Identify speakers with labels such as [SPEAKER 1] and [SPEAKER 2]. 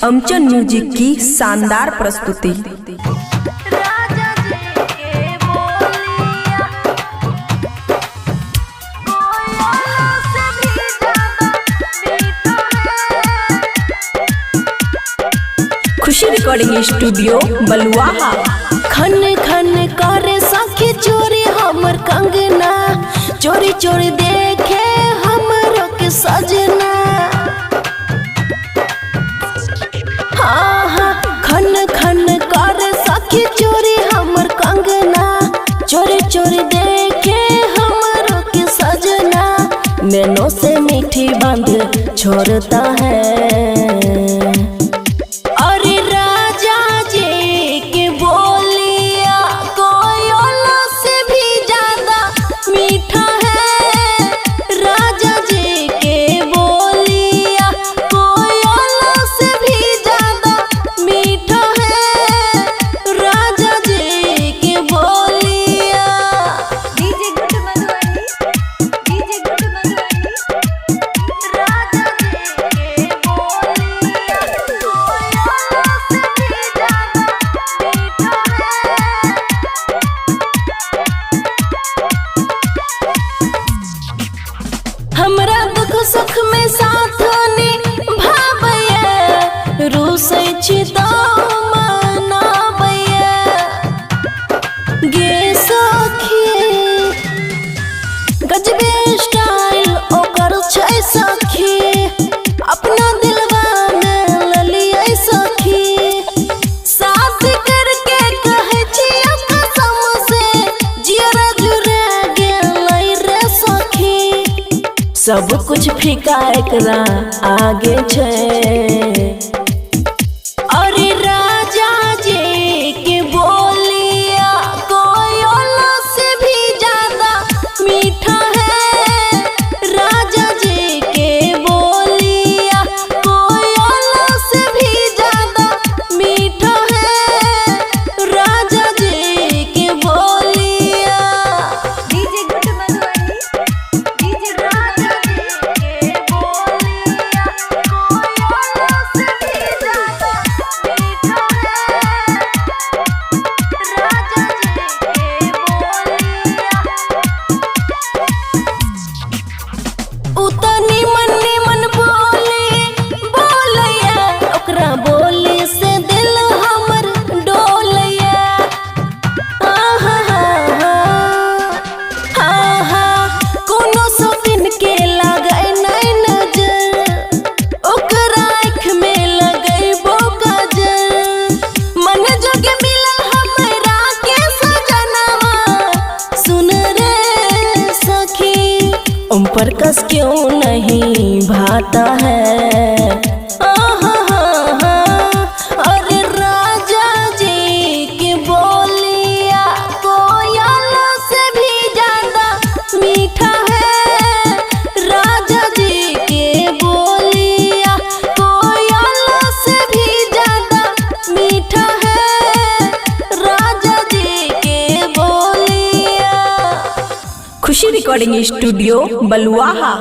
[SPEAKER 1] अमचन music की शानदार प्रस्तुति। खुशी रिकॉर्डिंग स्टूडियो बलुआहा।
[SPEAKER 2] खन खन करे सखी चोरी हमर कंगना, चोरी चोरी देखे हमरो के सजना। हाँ हाँ खन खन करे सखी चोरी हमर कंगना, चोरी चोरी देखे हमरो के सजना। नैनों से मीठी बांध छोड़ता है, हमरा दुख सुख में साथ निभाबैया, रूसै छी तऽ मनाबैया। गे सखी गजबे स्टाइल ओकर छै सखी, अपना दिलवा में ललियै सखी। शादी करके कहै छी कसम से, जियरा जुड़ा गेलै रे सखी। सब कुछ फीका एकरा आगे छै, अरे राजा जी के बोलिया कोयला से भी ज्यादा मीठा है। राजा जी के बोलिया कोयला से भी ज्यादा मीठा है। राजा जी के बोलिया। डीजे गुड मधुबनी, डीजे राजा उतनी मन मन बोलैया, ओकरा बोली से दिल हमर डोलैया। कोनो सौतीन के लागै नहीं नजर, ओकरा आँख में लगैबो काजल। मन जोगे मिलल हमरा के सजनवा, सुन रे सखी उन पर कस क्यों नहीं भाता है। अरे राजा जी की बोलिया कोयला से भी ज्यादा मीठा है। राजा जी की बोलिया कोयला से भी ज्यादा मीठा है। राजा जी की बोलिया।
[SPEAKER 1] खुशी रिकॉर्डिंग स्टूडियो बलुआहा।